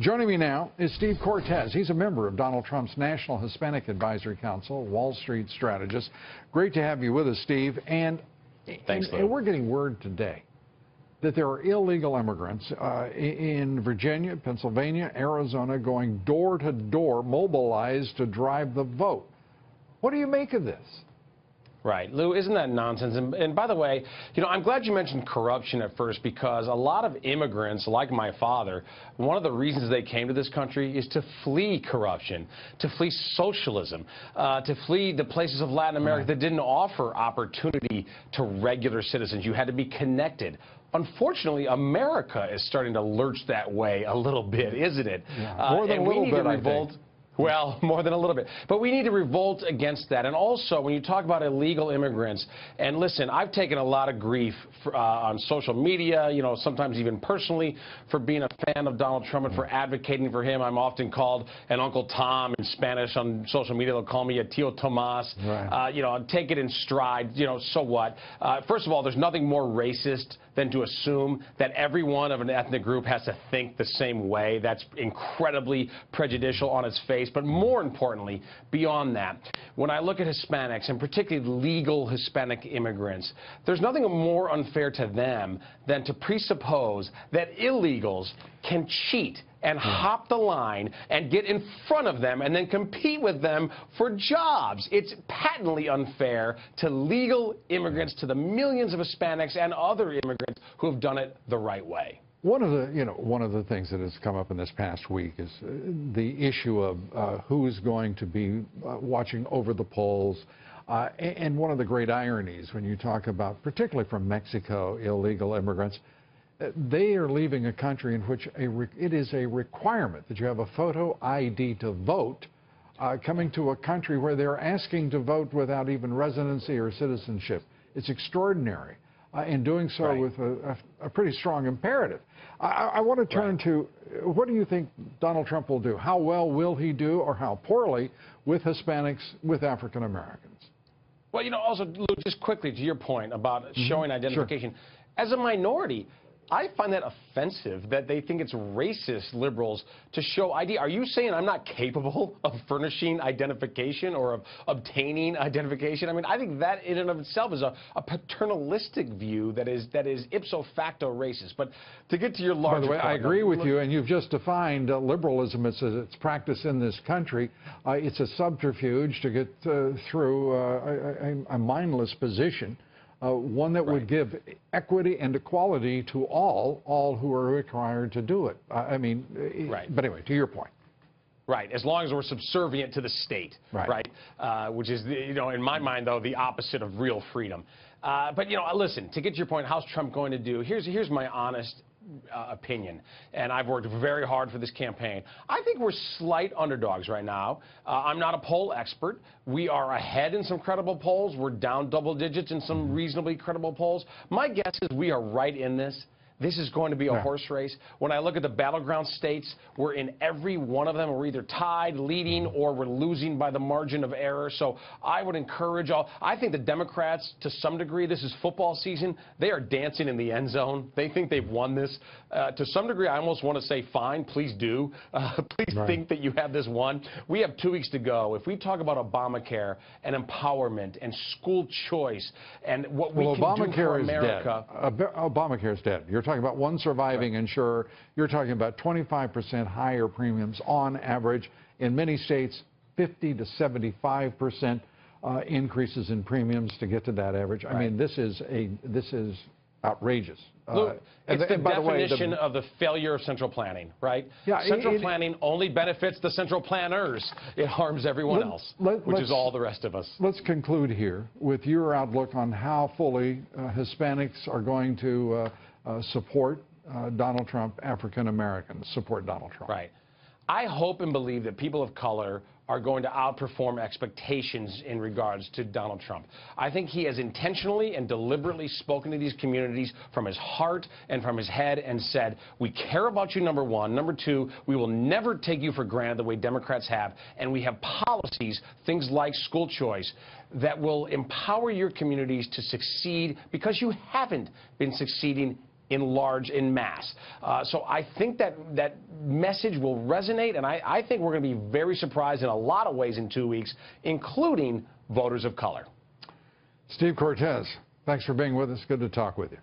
Joining me now is Steve Cortes. He's a member of Donald Trump's National Hispanic Advisory Council, Wall Street strategist. Great to have you with us, Steve. And we're getting word today that there are illegal immigrants in Virginia, Pennsylvania, Arizona, going door to door, mobilized to drive the vote. What do you make of this? Right. Lou, isn't that nonsense? And by the way, I'm glad you mentioned corruption at first, because a lot of immigrants, like my father, one of the reasons they came to this country is to flee corruption, to flee socialism, to flee the places of Latin America that didn't offer opportunity to regular citizens. You had to be connected. Unfortunately, America is starting to lurch that way a little bit, isn't it? Yeah. More than a little bit, I think. Well, more than a little bit. But we need to revolt against that. And also, when you talk about illegal immigrants, and listen, I've taken a lot of grief on social media, sometimes even personally, for being a fan of Donald Trump and for advocating for him. I'm often called an Uncle Tom in Spanish on social media. They'll call me a Tío Tomás. Right. Take it in stride. So what? First of all, there's nothing more racist than to assume that everyone of an ethnic group has to think the same way. That's incredibly prejudicial on its face. But more importantly, beyond that, when I look at Hispanics, and particularly legal Hispanic immigrants, there's nothing more unfair to them than to presuppose that illegals can cheat and hop the line and get in front of them and then compete with them for jobs. It's patently unfair to legal immigrants, to the millions of Hispanics and other immigrants who have done it the right way. One of the things that has come up in this past week is the issue of who's going to be watching over the polls. And one of the great ironies when you talk about, particularly from Mexico, illegal immigrants, they are leaving a country in which it is a requirement that you have a photo ID to vote, coming to a country where they're asking to vote without even residency or citizenship. It's extraordinary. In doing so with a pretty strong imperative. I want to turn to, what do you think Donald Trump will do? How well will he do, or how poorly, with Hispanics, with African Americans? Well, also, Lou, just quickly to your point about showing identification. Sure. As a minority, I find that offensive that they think it's racist, liberals, to show ID. Are you saying I'm not capable of furnishing identification or of obtaining identification? I mean, I think that in and of itself is a paternalistic view that is ipso facto racist. But to get to your larger point, by the way, I agree with you, and you've just defined liberalism as its practice in this country. It's a subterfuge to get through a mindless position. One that would give equity and equality to all who are required to do it. But anyway, to your point. Right, as long as we're subservient to the state, right? Which is, in my mind, though, the opposite of real freedom. But, listen, to get to your point, how's Trump going to do? Here's my honest opinion, and I've worked very hard for this campaign. I think we're slight underdogs right now. I'm not a poll expert. We are ahead in some credible polls. We're down double digits in some reasonably credible polls. My guess is we are right in this. This is going to be a horse race. When I look at the battleground states, we're in every one of them. We're either tied, leading, or we're losing by the margin of error. So I would encourage I think the Democrats, to some degree, this is football season, they are dancing in the end zone. They think they've won this. To some degree, I almost want to say, fine, please do. Please think that you have this won. We have 2 weeks to go. If we talk about Obamacare and empowerment and school choice and what we can do for America. Obamacare is dead. You're talking about one surviving insurer. You're talking about 25% higher premiums on average. In many states, 50 to 75% increases in premiums to get to that average. I mean, this is outrageous. Look, it's the definition of the failure of central planning, right? Yeah, central planning only benefits the central planners. It harms everyone else, which is all the rest of us. Let's conclude here with your outlook on how fully Hispanics are going to support Donald Trump, African Americans support Donald Trump. Right. I hope and believe that people of color are going to outperform expectations in regards to Donald Trump. I think he has intentionally and deliberately spoken to these communities from his heart and from his head and said, we care about you, number one. Number two, we will never take you for granted the way Democrats have. And we have policies, things like school choice, that will empower your communities to succeed because you haven't been succeeding in mass. So I think that message will resonate, and I think we're going to be very surprised in a lot of ways in 2 weeks, including voters of color. Steve Cortes, thanks for being with us. Good to talk with you.